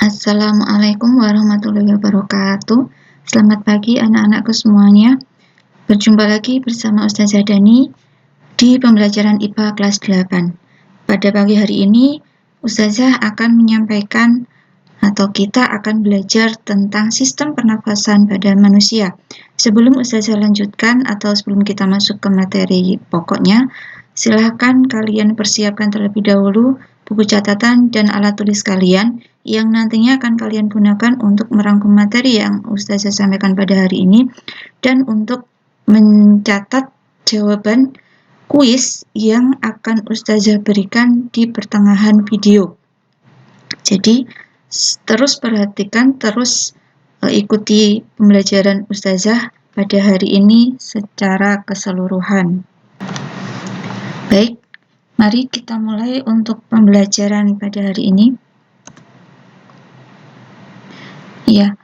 Assalamualaikum warahmatullahi wabarakatuh. Selamat pagi anak-anakku semuanya. Berjumpa lagi bersama Ustazah Dani di pembelajaran IPA kelas 8. Pada pagi hari ini, Ustazah akan menyampaikan atau kita akan belajar tentang sistem pernafasan pada manusia. Sebelum Ustazah lanjutkan atau sebelum kita masuk ke materi pokoknya, silahkan kalian persiapkan terlebih dahulu buku catatan dan alat tulis kalian yang nantinya akan kalian gunakan untuk merangkum materi yang Ustazah sampaikan pada hari ini dan untuk mencatat jawaban kuis yang akan Ustazah berikan di pertengahan video. Jadi terus perhatikan, terus ikuti pembelajaran Ustazah pada hari ini secara keseluruhan. Baik, mari kita mulai untuk pembelajaran pada hari ini. Ya,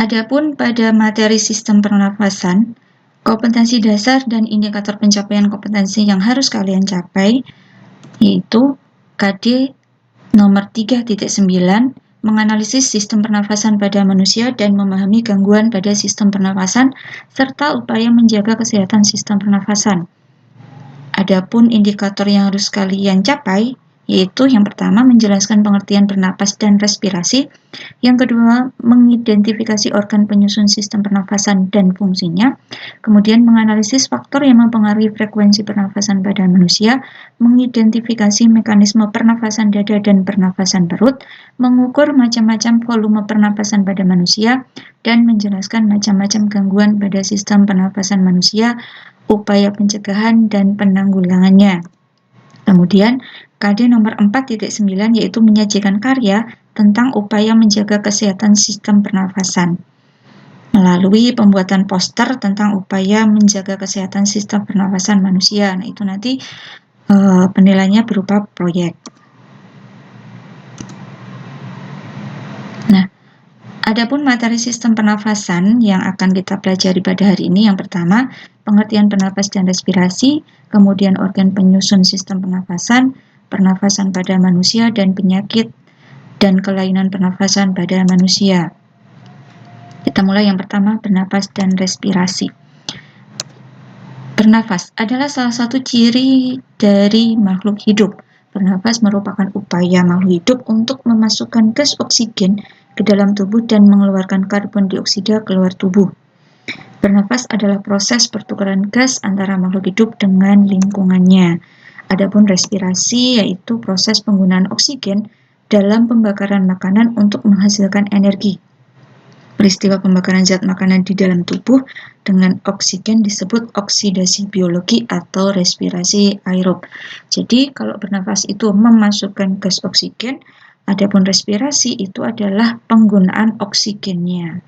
adapun pada materi sistem pernafasan, kompetensi dasar dan indikator pencapaian kompetensi yang harus kalian capai yaitu KD nomor 3.9, menganalisis sistem pernafasan pada manusia dan memahami gangguan pada sistem pernafasan serta upaya menjaga kesehatan sistem pernafasan. Adapun indikator yang harus kalian capai yaitu yang pertama menjelaskan pengertian bernapas dan respirasi, yang kedua mengidentifikasi organ penyusun sistem pernafasan dan fungsinya, kemudian menganalisis faktor yang mempengaruhi frekuensi pernafasan pada manusia, mengidentifikasi mekanisme pernafasan dada dan pernafasan perut, mengukur macam-macam volume pernafasan pada manusia, dan menjelaskan macam-macam gangguan pada sistem pernafasan manusia, upaya pencegahan dan penanggulangannya. Kemudian KD nomor 4.9 yaitu menyajikan karya tentang upaya menjaga kesehatan sistem pernafasan melalui pembuatan poster tentang upaya menjaga kesehatan sistem pernafasan manusia. Nah, itu nanti penilaiannya berupa proyek. Nah, adapun materi sistem pernafasan yang akan kita pelajari pada hari ini, yang pertama pengertian pernapas dan respirasi, kemudian organ penyusun sistem pernafasan, pernafasan pada manusia dan penyakit dan kelainan pernafasan pada manusia. Kita mulai yang pertama, bernapas dan respirasi. Bernafas adalah salah satu ciri dari makhluk hidup. Bernafas merupakan upaya makhluk hidup untuk memasukkan gas oksigen ke dalam tubuh dan mengeluarkan karbon dioksida keluar tubuh. Bernafas adalah proses pertukaran gas antara makhluk hidup dengan lingkungannya. Adapun respirasi yaitu proses penggunaan oksigen dalam pembakaran makanan untuk menghasilkan energi. Peristiwa pembakaran zat makanan di dalam tubuh dengan oksigen disebut oksidasi biologi atau respirasi aerob. Jadi kalau bernafas itu memasukkan gas oksigen, adapun respirasi itu adalah penggunaan oksigennya.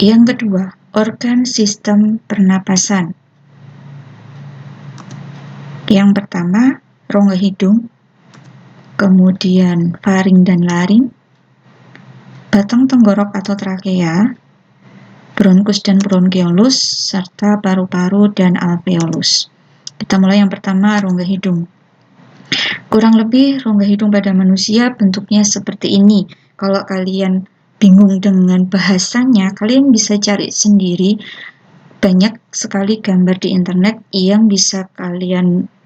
Yang kedua, organ sistem pernapasan. Yang pertama, rongga hidung, kemudian faring dan laring, batang tenggorok atau trakea, bronkus dan bronkiolus, serta paru-paru dan alveolus. Kita mulai yang pertama, rongga hidung. Kurang lebih rongga hidung pada manusia bentuknya seperti ini. Kalau kalian bingung dengan bahasanya, kalian bisa cari sendiri. Banyak sekali gambar di internet yang bisa kalian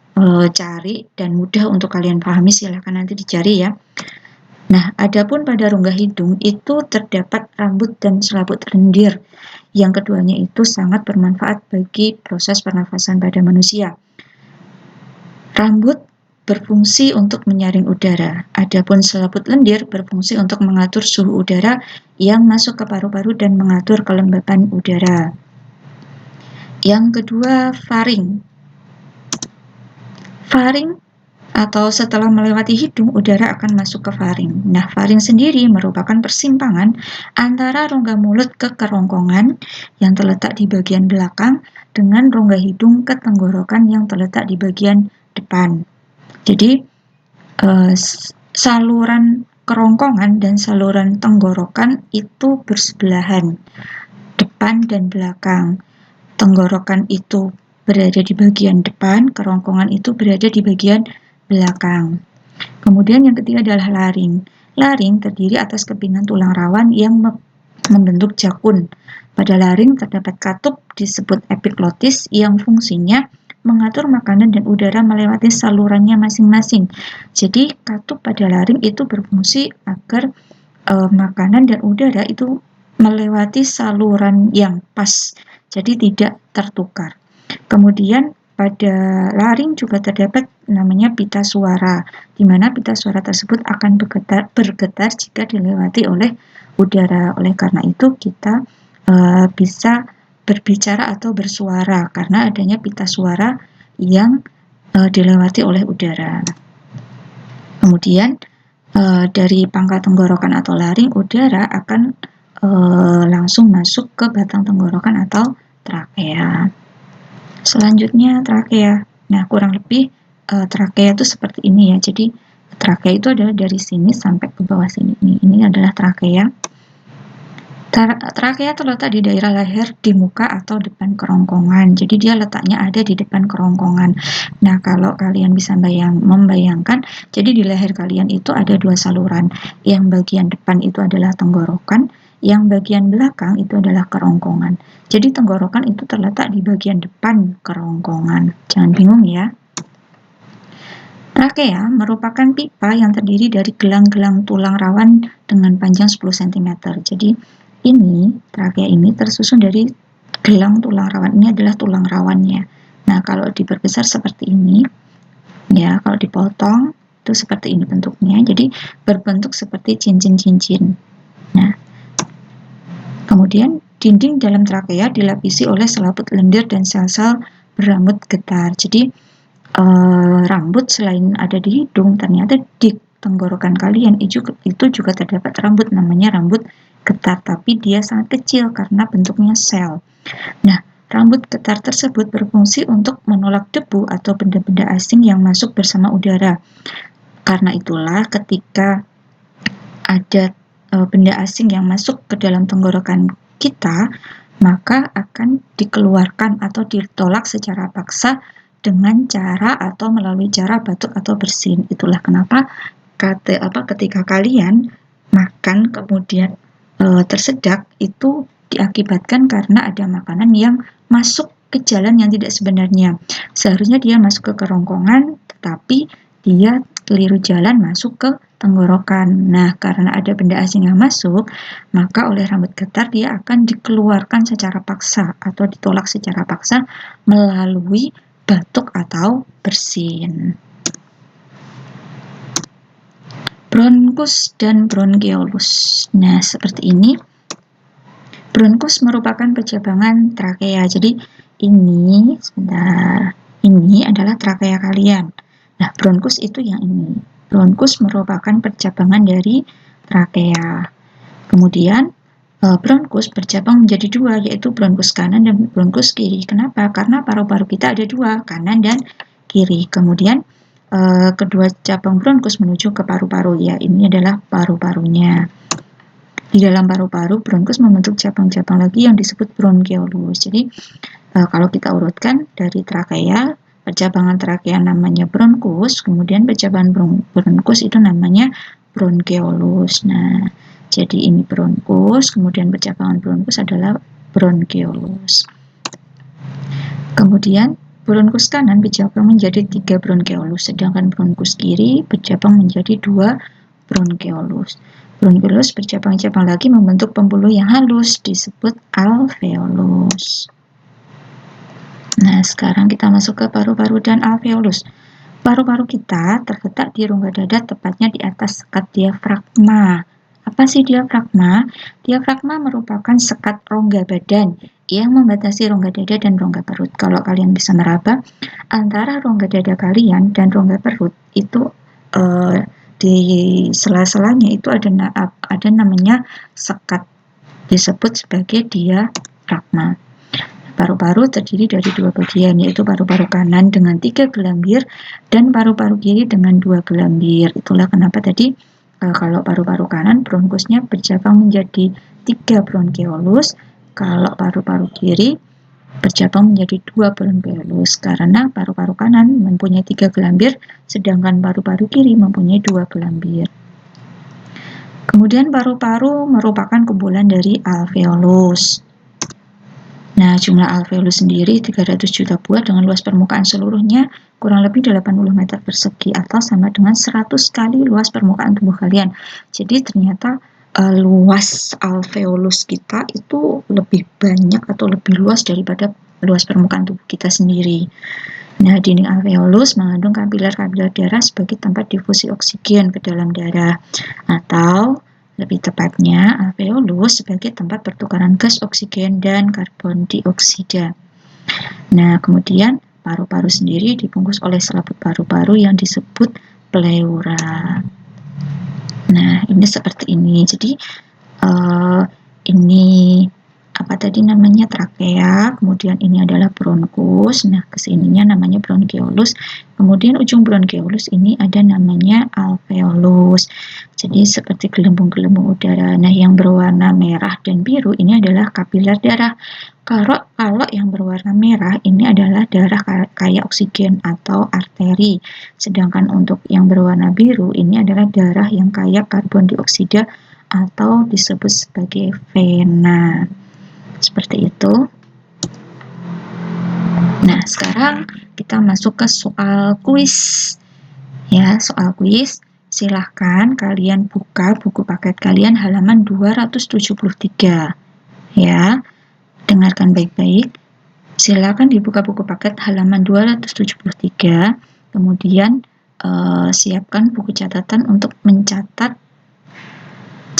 cari dan mudah untuk kalian pahami, silahkan nanti dicari ya. Nah, adapun pada rongga hidung itu terdapat rambut dan selaput lendir. Yang keduanya itu sangat bermanfaat bagi proses pernafasan pada manusia. Rambut berfungsi untuk menyaring udara. Adapun selaput lendir berfungsi untuk mengatur suhu udara yang masuk ke paru-paru dan mengatur kelembapan udara. Yang kedua, faring. Faring atau setelah melewati hidung, udara akan masuk ke faring. Nah, faring sendiri merupakan persimpangan antara rongga mulut ke kerongkongan yang terletak di bagian belakang dengan rongga hidung ke tenggorokan yang terletak di bagian depan. Jadi, saluran kerongkongan dan saluran tenggorokan itu bersebelahan, depan dan belakang. Tenggorokan itu berada di bagian depan, kerongkongan itu berada di bagian belakang. Kemudian yang ketiga adalah laring. Laring terdiri atas kepingan tulang rawan yang membentuk jakun. Pada laring terdapat katup disebut epiglotis yang fungsinya mengatur makanan dan udara melewati salurannya masing-masing. Jadi katup pada laring itu berfungsi agar makanan dan udara itu melewati saluran yang pas, jadi tidak tertukar. Kemudian pada laring juga terdapat namanya pita suara, di mana pita suara tersebut akan bergetar jika dilewati oleh udara. Oleh karena itu kita bisa berbicara atau bersuara karena adanya pita suara yang dilewati oleh udara. Kemudian dari pangkal tenggorokan atau laring, udara akan langsung masuk ke batang tenggorokan atau trakea. Selanjutnya trakea. Nah, kurang lebih trakea itu seperti ini ya. Jadi trakea itu adalah dari sini sampai ke bawah sini. Ini adalah trakea. Trakea terletak di daerah leher di muka atau depan kerongkongan. Jadi dia letaknya ada di depan kerongkongan. Nah, kalau kalian bisa membayangkan, jadi di leher kalian itu ada dua saluran. Yang bagian depan itu adalah tenggorokan, yang bagian belakang itu adalah kerongkongan. Jadi tenggorokan itu terletak di bagian depan kerongkongan. Jangan bingung ya. Trakea merupakan pipa yang terdiri dari gelang-gelang tulang rawan dengan panjang 10 cm. Jadi ini, trakea ini tersusun dari gelang tulang rawan. Ini adalah tulang rawannya. Nah, kalau diperbesar seperti ini, ya, kalau dipotong, itu seperti ini bentuknya. Jadi berbentuk seperti cincin-cincin. Nah, kemudian dinding dalam trakea dilapisi oleh selaput lendir dan sel-sel berambut getar. Jadi rambut selain ada di hidung, ternyata di tenggorokan kalian itu juga terdapat rambut, namanya rambut getar, tapi dia sangat kecil karena bentuknya sel. Nah, rambut getar tersebut berfungsi untuk menolak debu atau benda-benda asing yang masuk bersama udara. Karena itulah ketika ada benda asing yang masuk ke dalam tenggorokan kita, maka akan dikeluarkan atau ditolak secara paksa dengan cara atau melalui cara batuk atau bersin. Itulah kenapa ketika kalian makan kemudian tersedak, itu diakibatkan karena ada makanan yang masuk ke jalan yang tidak sebenarnya. Seharusnya dia masuk ke kerongkongan, tetapi dia keliru jalan masuk ke tenggorokan. Nah, karena ada benda asing yang masuk, maka oleh rambut getar dia akan dikeluarkan secara paksa atau ditolak secara paksa melalui batuk atau bersin. Bronkus dan bronkeolus. Nah, seperti ini. Bronkus merupakan pecabangan trakea. Jadi ini, sebentar, ini adalah trakea kalian. Nah, bronkus itu yang ini. Bronkus merupakan percabangan dari trakea. Kemudian bronkus bercabang menjadi dua, yaitu bronkus kanan dan bronkus kiri. Kenapa? Karena paru-paru kita ada dua, kanan dan kiri. Kemudian kedua cabang bronkus menuju ke paru-paru. Ya, ini adalah paru-parunya. Di dalam paru-paru, bronkus membentuk cabang-cabang lagi yang disebut bronkeolus. Jadi kalau kita urutkan dari trakea, percabangan trakea namanya bronkus, kemudian percabangan bronkus itu namanya bronkeolus. Nah, jadi ini bronkus, kemudian percabangan bronkus adalah bronkeolus. Kemudian bronkus kanan bercabang menjadi 3 bronkeolus, sedangkan bronkus kiri bercabang menjadi 2 bronkeolus. Bronkeolus bercabang-cabang lagi membentuk pembuluh yang halus disebut alveolus. Nah, sekarang kita masuk ke paru-paru dan alveolus. Paru-paru kita terletak di rongga dada, tepatnya di atas sekat diafragma. Apa sih diafragma? Diafragma merupakan sekat rongga badan yang membatasi rongga dada dan rongga perut. Kalau kalian bisa meraba, antara rongga dada kalian dan rongga perut itu di sela-selanya itu ada namanya sekat, disebut sebagai diafragma. Paru-paru terdiri dari 2 bagian, yaitu paru-paru kanan dengan 3 gelambir dan paru-paru kiri dengan 2 gelambir. Itulah kenapa tadi kalau paru-paru kanan bronkusnya bercabang menjadi 3 bronkeolus, kalau paru-paru kiri bercabang menjadi 2 bronkiolus karena paru-paru kanan mempunyai 3 gelambir, sedangkan paru-paru kiri mempunyai 2 gelambir. Kemudian paru-paru merupakan kumpulan dari alveolus. Nah, jumlah alveolus sendiri 300 juta buah dengan luas permukaan seluruhnya kurang lebih 80 meter persegi atau sama dengan 100 kali luas permukaan tubuh kalian. Jadi ternyata luas alveolus kita itu lebih banyak atau lebih luas daripada luas permukaan tubuh kita sendiri. Nah, dinding alveolus mengandung kapiler-kapiler darah sebagai tempat difusi oksigen ke dalam darah, atau lebih tepatnya alveolus sebagai tempat pertukaran gas oksigen dan karbon dioksida. Nah, kemudian paru-paru sendiri dibungkus oleh selaput paru-paru yang disebut pleura. Nah, ini seperti ini. Jadi ini apa tadi namanya, trakea, kemudian ini adalah bronkus. Nah, kesininya namanya bronkiolus. Kemudian ujung bronkiolus ini ada namanya alveolus. Jadi seperti gelembung-gelembung udara. Nah, yang berwarna merah dan biru ini adalah kapiler darah. Kalau yang berwarna merah ini adalah darah kaya oksigen atau arteri. Sedangkan untuk yang berwarna biru ini adalah darah yang kaya karbon dioksida atau disebut sebagai vena. Seperti itu. Nah, sekarang kita masuk ke soal kuis. Ya, soal kuis. Silahkan kalian buka buku paket kalian halaman 273. Ya, dengarkan baik-baik. Silakan dibuka buku paket halaman 273. Kemudian siapkan buku catatan untuk mencatat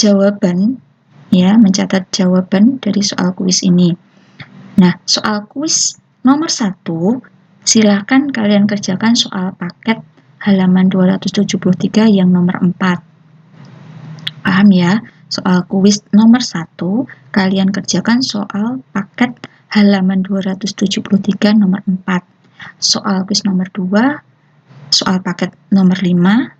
jawaban, ya, mencatat jawaban dari soal kuis ini. Nah, soal kuis nomor 1, silakan kalian kerjakan soal paket halaman 273 yang nomor 4. Paham ya? Soal kuis nomor 1, kalian kerjakan soal paket halaman 273 nomor 4. Soal kuis nomor 2, soal paket nomor 5.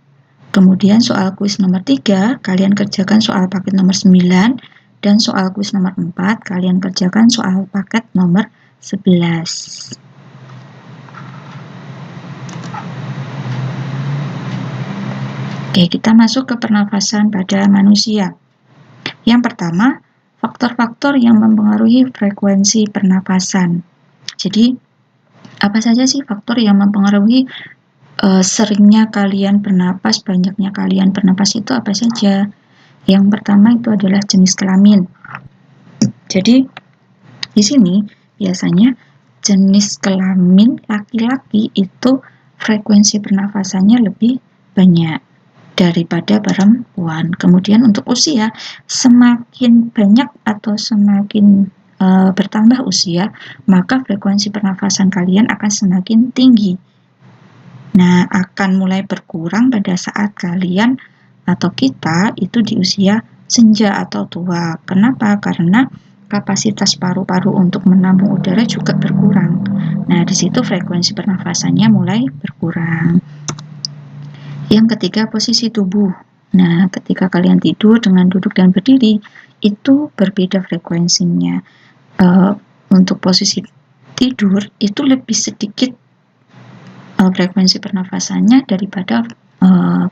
Kemudian soal kuis nomor 3, kalian kerjakan soal paket nomor 9. Dan soal kuis nomor 4, kalian kerjakan soal paket nomor 11. Oke, kita masuk ke pernafasan pada manusia. Yang pertama, faktor-faktor yang mempengaruhi frekuensi pernafasan. Jadi, apa saja sih faktor yang mempengaruhi seringnya kalian bernapas, banyaknya kalian bernapas itu apa saja? Yang pertama itu adalah jenis kelamin. Jadi, di sini biasanya jenis kelamin laki-laki itu frekuensi pernafasannya lebih banyak daripada perempuan. Kemudian untuk usia, semakin banyak atau semakin bertambah usia, maka frekuensi pernafasan kalian akan semakin tinggi. Nah, akan mulai berkurang pada saat kalian atau kita itu di usia senja atau tua. Kenapa? Karena kapasitas paru-paru untuk menampung udara juga berkurang. Nah, di situ frekuensi pernafasannya mulai berkurang. Yang ketiga, posisi tubuh. Nah, ketika kalian tidur dengan duduk dan berdiri, itu berbeda frekuensinya. Untuk posisi tidur itu lebih sedikit frekuensi pernafasannya daripada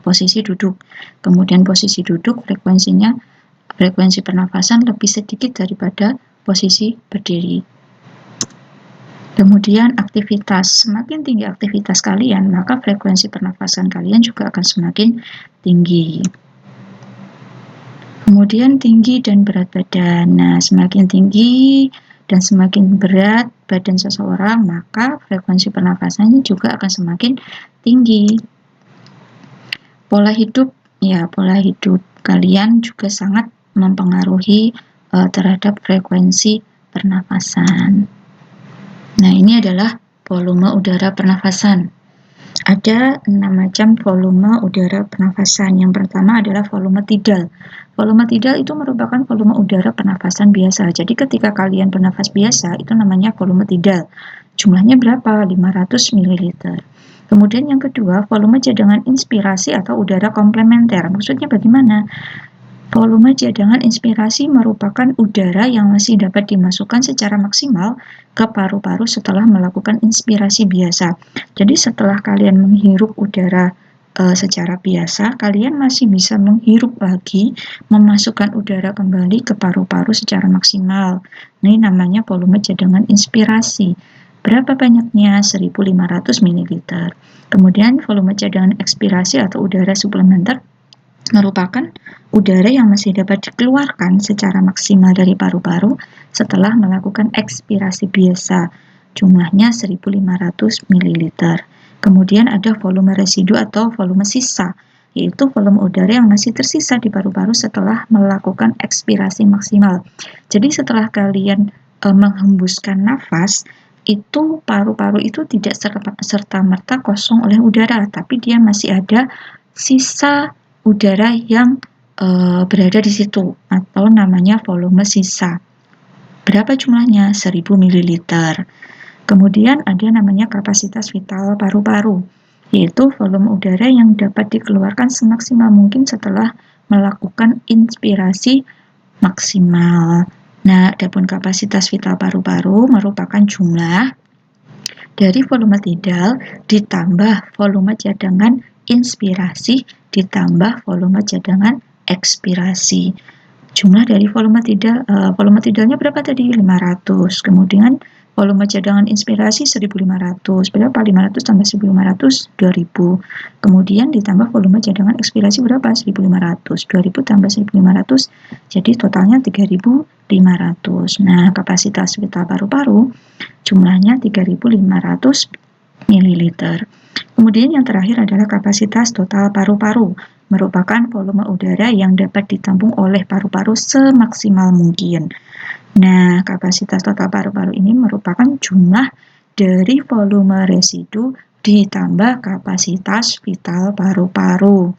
posisi duduk. Kemudian posisi duduk frekuensi pernafasan lebih sedikit daripada posisi berdiri. Kemudian aktivitas, semakin tinggi aktivitas kalian, maka frekuensi pernafasan kalian juga akan semakin tinggi. Kemudian tinggi dan berat badan. Nah, semakin tinggi dan semakin berat badan seseorang, maka frekuensi pernafasannya juga akan semakin tinggi. Pola hidup, ya, pola hidup kalian juga sangat mempengaruhi terhadap frekuensi pernafasan. Nah, ini adalah volume udara pernafasan. Ada 6 macam volume udara pernafasan. Yang pertama adalah volume tidal. Volume tidal itu merupakan volume udara pernafasan biasa. Jadi ketika kalian bernafas biasa, itu namanya volume tidal. Jumlahnya berapa? 500 ml. Kemudian yang kedua, volume cadangan inspirasi atau udara komplementer. Maksudnya bagaimana? Volume cadangan inspirasi merupakan udara yang masih dapat dimasukkan secara maksimal ke paru-paru setelah melakukan inspirasi biasa. Jadi setelah kalian menghirup udara secara biasa, kalian masih bisa menghirup lagi, memasukkan udara kembali ke paru-paru secara maksimal. Ini namanya volume cadangan inspirasi. Berapa banyaknya? 1.500 ml. Kemudian volume cadangan ekspirasi atau udara suplementer merupakan udara yang masih dapat dikeluarkan secara maksimal dari paru-paru setelah melakukan ekspirasi biasa. Jumlahnya 1.500 ml. Kemudian ada volume residu atau volume sisa, yaitu volume udara yang masih tersisa di paru-paru setelah melakukan ekspirasi maksimal. Jadi setelah kalian menghembuskan nafas, itu paru-paru itu tidak serta-merta kosong oleh udara, tapi dia masih ada sisa udara yang berada di situ atau namanya volume sisa. Berapa jumlahnya? 1.000 ml. Kemudian ada namanya kapasitas vital paru-paru, yaitu volume udara yang dapat dikeluarkan semaksimal mungkin setelah melakukan inspirasi maksimal. Nah, adapun kapasitas vital paru-paru merupakan jumlah dari volume tidal ditambah volume cadangan inspirasi ditambah volume cadangan ekspirasi. Jumlah dari volume tidalnya berapa tadi? 500. Kemudian volume cadangan inspirasi 1.500. Berapa? 500 tambah 1.500, 2.000. Kemudian ditambah volume cadangan ekspirasi berapa? 1.500. 2.000 tambah 1.500, jadi totalnya 3.500. Nah, kapasitas vital paru-paru jumlahnya 3.500 ml. Kemudian yang terakhir adalah kapasitas total paru-paru, merupakan volume udara yang dapat ditampung oleh paru-paru semaksimal mungkin. Nah, kapasitas total paru-paru ini merupakan jumlah dari volume residu ditambah kapasitas vital paru-paru.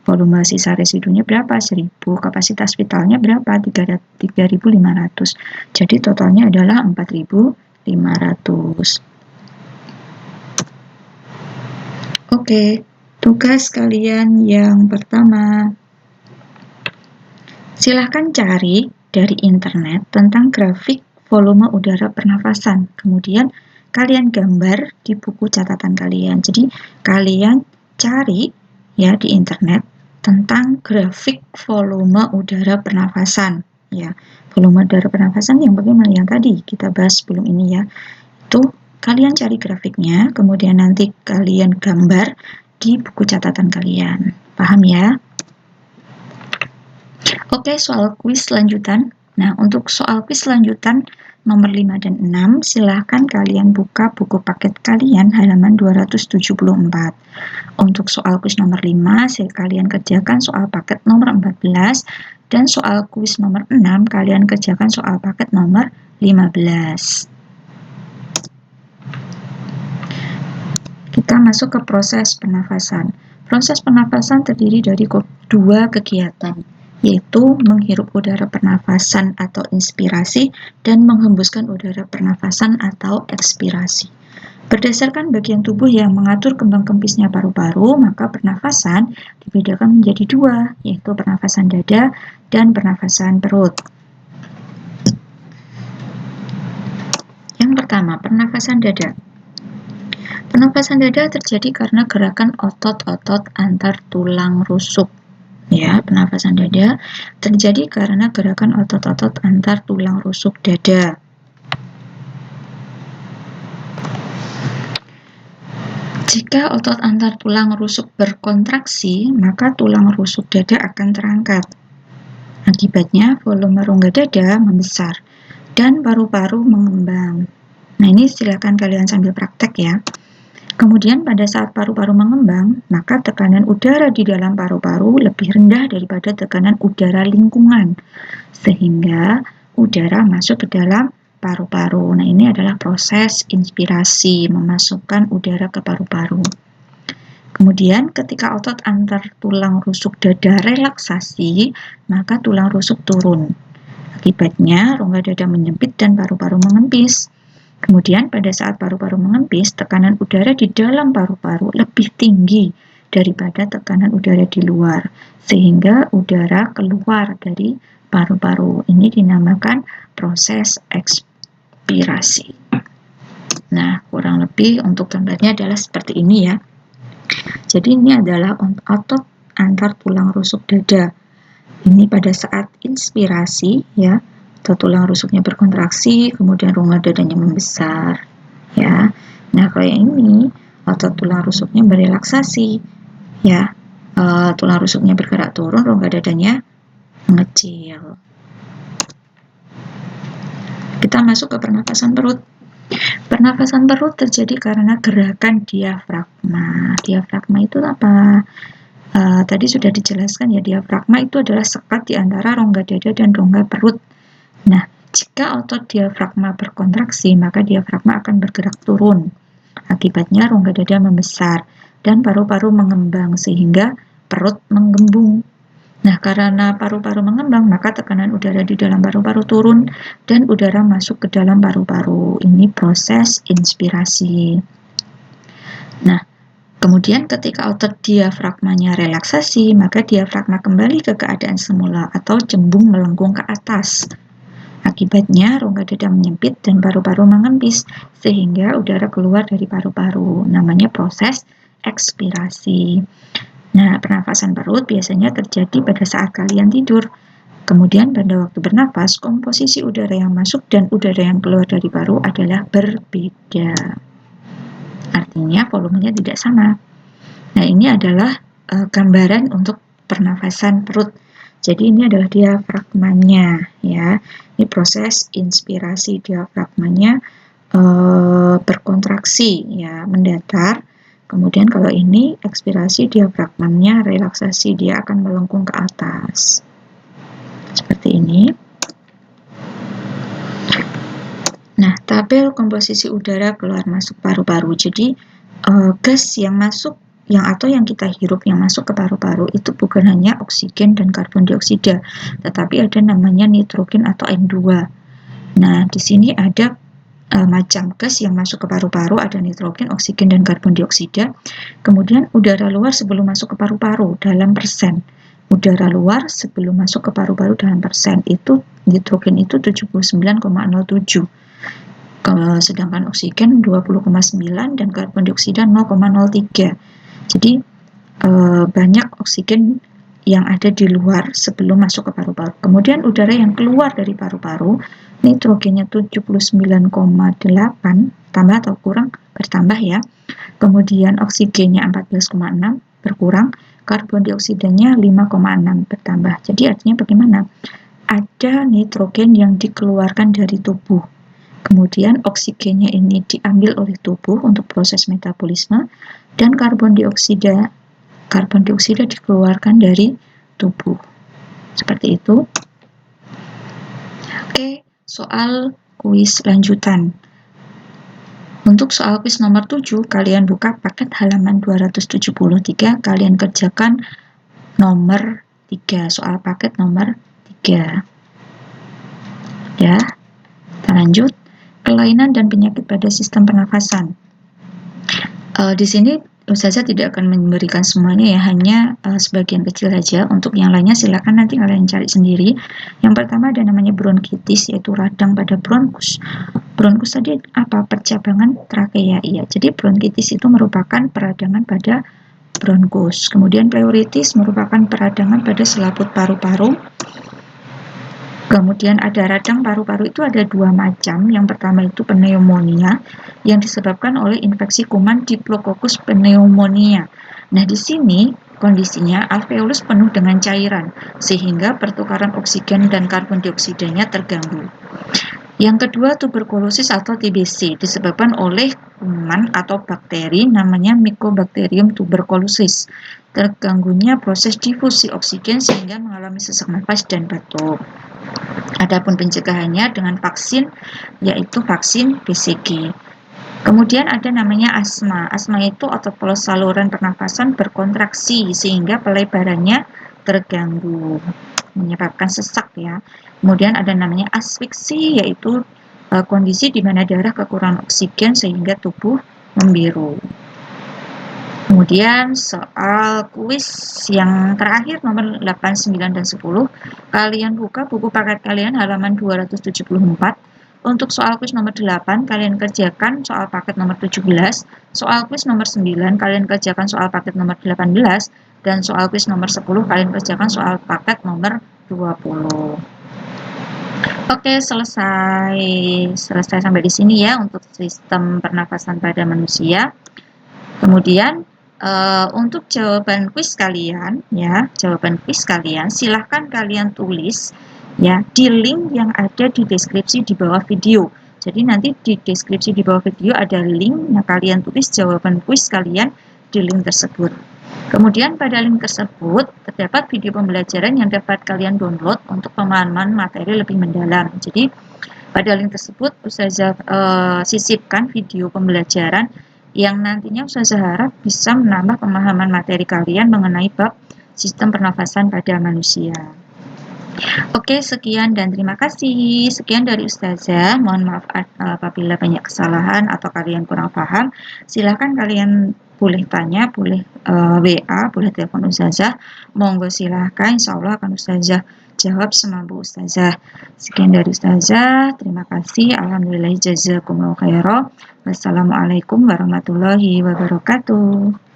Volume sisa residunya berapa? 1.000. Kapasitas vitalnya berapa? 3.500. Jadi totalnya adalah 4.500. Oke, tugas kalian yang pertama. Silahkan cari dari internet tentang grafik volume udara pernafasan. Kemudian kalian gambar di buku catatan kalian. Jadi kalian cari ya di internet tentang grafik volume udara pernafasan. Ya, volume udara pernafasan yang bagaimana yang tadi kita bahas sebelum ini ya. Itu kalian cari grafiknya, kemudian nanti kalian gambar di buku catatan kalian. Paham ya? Oke, soal kuis lanjutan. Nah, untuk soal kuis lanjutan nomor 5 dan 6, silahkan kalian buka buku paket kalian halaman 274. Untuk soal kuis nomor 5, kalian kerjakan soal paket nomor 14, dan soal kuis nomor 6, kalian kerjakan soal paket nomor 15. Kita masuk ke proses pernafasan. Proses pernafasan terdiri dari dua kegiatan, yaitu menghirup udara pernafasan atau inspirasi dan menghembuskan udara pernafasan atau ekspirasi. Berdasarkan bagian tubuh yang mengatur kembang kempisnya paru-paru, maka pernafasan dibedakan menjadi dua, yaitu pernafasan dada dan pernafasan perut. Yang pertama, pernafasan dada. Pernafasan dada terjadi karena gerakan otot-otot antar tulang rusuk. Ya, pernafasan dada terjadi karena gerakan otot-otot antar tulang rusuk dada. Jika otot antar tulang rusuk berkontraksi, maka tulang rusuk dada akan terangkat. Akibatnya, volume rongga dada membesar dan paru-paru mengembang. Nah, ini silakan kalian sambil praktek ya. Kemudian pada saat paru-paru mengembang, maka tekanan udara di dalam paru-paru lebih rendah daripada tekanan udara lingkungan, sehingga udara masuk ke dalam paru-paru. Nah, ini adalah proses inspirasi, memasukkan udara ke paru-paru. Kemudian ketika otot antar tulang rusuk dada relaksasi, maka tulang rusuk turun. Akibatnya rongga dada menyempit dan paru-paru mengempis. Kemudian pada saat paru-paru mengempis, tekanan udara di dalam paru-paru lebih tinggi daripada tekanan udara di luar, sehingga udara keluar dari paru-paru. Ini dinamakan proses ekspirasi. Nah, kurang lebih untuk gambarnya adalah seperti ini ya. Jadi ini adalah otot antar tulang rusuk dada. Ini pada saat inspirasi ya, tulang rusuknya berkontraksi, kemudian rongga dadanya membesar ya. Nah, kalau yang ini otot tulang rusuknya berelaksasi ya, tulang rusuknya bergerak turun, rongga dadanya mengecil. Kita masuk ke pernapasan perut. Pernapasan perut terjadi karena gerakan diafragma. Diafragma itu apa? Tadi sudah dijelaskan ya, diafragma itu adalah sekat di antara rongga dada dan rongga perut. Nah, jika otot diafragma berkontraksi, maka diafragma akan bergerak turun. Akibatnya rongga dada membesar dan paru-paru mengembang sehingga perut menggembung. Nah, karena paru-paru mengembang, maka tekanan udara di dalam paru-paru turun dan udara masuk ke dalam paru-paru. Ini proses inspirasi. Nah, kemudian ketika otot diafragmanya relaksasi, maka diafragma kembali ke keadaan semula atau cembung melengkung ke atas. Akibatnya rongga dada menyempit dan paru-paru mengempis sehingga udara keluar dari paru-paru. Namanya proses ekspirasi. Nah, pernafasan perut biasanya terjadi pada saat kalian tidur. Kemudian pada waktu bernapas, komposisi udara yang masuk dan udara yang keluar dari paru adalah berbeda. Artinya volumenya tidak sama. Nah, ini adalah gambaran untuk pernafasan perut. Jadi ini adalah diafragmanya ya. Ini proses inspirasi, diafragmanya berkontraksi ya, mendatar. Kemudian kalau ini ekspirasi, diafragmanya relaksasi, dia akan melengkung ke atas. Seperti ini. Nah, tabel komposisi udara keluar masuk paru-paru. Jadi gas yang masuk yang kita hirup yang masuk ke paru-paru itu bukan hanya oksigen dan karbon dioksida, tetapi ada namanya nitrogen atau N2. Nah, di sini ada macam gas yang masuk ke paru-paru, ada nitrogen, oksigen, dan karbon dioksida. Kemudian udara luar sebelum masuk ke paru-paru dalam persen. Udara luar sebelum masuk ke paru-paru dalam persen itu nitrogen itu 79,07. Sedangkan oksigen 20,9 dan karbon dioksida 0,03. Jadi banyak oksigen yang ada di luar sebelum masuk ke paru-paru. Kemudian udara yang keluar dari paru-paru, nitrogennya 79,8, tambah atau kurang, bertambah ya. Kemudian oksigennya 14,6, berkurang. Karbon dioksidanya 5,6, bertambah. Jadi artinya bagaimana? Ada nitrogen yang dikeluarkan dari tubuh. Kemudian oksigennya ini diambil oleh tubuh untuk proses metabolisme dan karbon dioksida dikeluarkan dari tubuh. Seperti itu. Oke, soal kuis lanjutan. Untuk soal kuis nomor 7, kalian buka paket halaman 273, kalian kerjakan nomor 3, soal paket nomor 3. Ya, kita lanjut. Kelainan dan penyakit pada sistem pernafasan. Di sini Ustazah tidak akan memberikan semuanya ya, hanya sebagian kecil saja. Untuk yang lainnya silakan nanti kalian cari sendiri. Yang pertama ada namanya bronkitis, yaitu radang pada bronkus. Bronkus tadi apa? Percabangan trakea. Iya, jadi bronkitis itu merupakan peradangan pada bronkus. Kemudian pleuritis merupakan peradangan pada selaput paru-paru. Kemudian ada radang paru-paru itu ada dua macam. Yang pertama itu pneumonia yang disebabkan oleh infeksi kuman Diplococcus pneumonia. Nah, di sini kondisinya alveolus penuh dengan cairan sehingga pertukaran oksigen dan karbon dioksidanya terganggu. Yang kedua tuberkulosis atau TBC disebabkan oleh kuman atau bakteri namanya Mycobacterium tuberculosis. Terganggunya proses difusi oksigen sehingga mengalami sesak napas dan batuk. Adapun pencegahannya dengan vaksin, yaitu vaksin BCG. Kemudian ada namanya asma. Asma itu otot polos saluran pernafasan berkontraksi sehingga pelebarannya terganggu, menyebabkan sesak ya. Kemudian ada namanya asfiksi, yaitu kondisi di mana darah kekurangan oksigen sehingga tubuh membiru. Kemudian soal kuis yang terakhir nomor 8, 9, dan 10. Kalian buka buku paket kalian halaman 274. Untuk soal kuis nomor 8, kalian kerjakan soal paket nomor 17. Soal kuis nomor 9, kalian kerjakan soal paket nomor 18. Dan soal kuis nomor 10, kalian kerjakan soal paket nomor 20. Oke, selesai sampai di sini ya untuk sistem pernafasan pada manusia. Kemudian untuk jawaban kuis kalian silahkan kalian tulis ya di link yang ada di deskripsi di bawah video. Jadi nanti di deskripsi di bawah video ada link, nah kalian tulis jawaban kuis kalian di link tersebut. Kemudian pada link tersebut terdapat video pembelajaran yang dapat kalian download untuk pemahaman materi lebih mendalam. Jadi pada link tersebut Ustazah sisipkan video pembelajaran yang nantinya Ustazah harap bisa menambah pemahaman materi kalian mengenai bab sistem pernafasan pada manusia. Oke, sekian dan terima kasih. Sekian dari Ustazah. Mohon maaf apabila banyak kesalahan atau kalian kurang paham. Silahkan kalian boleh tanya, boleh WA, boleh telepon Ustazah. Monggo silahkan, insya Allah akan Ustazah jawab semampu Ustazah. Sekian dari Ustazah. Terima kasih. Alhamdulillah jazakumullah khairan. Wassalamualaikum warahmatullahi wabarakatuh.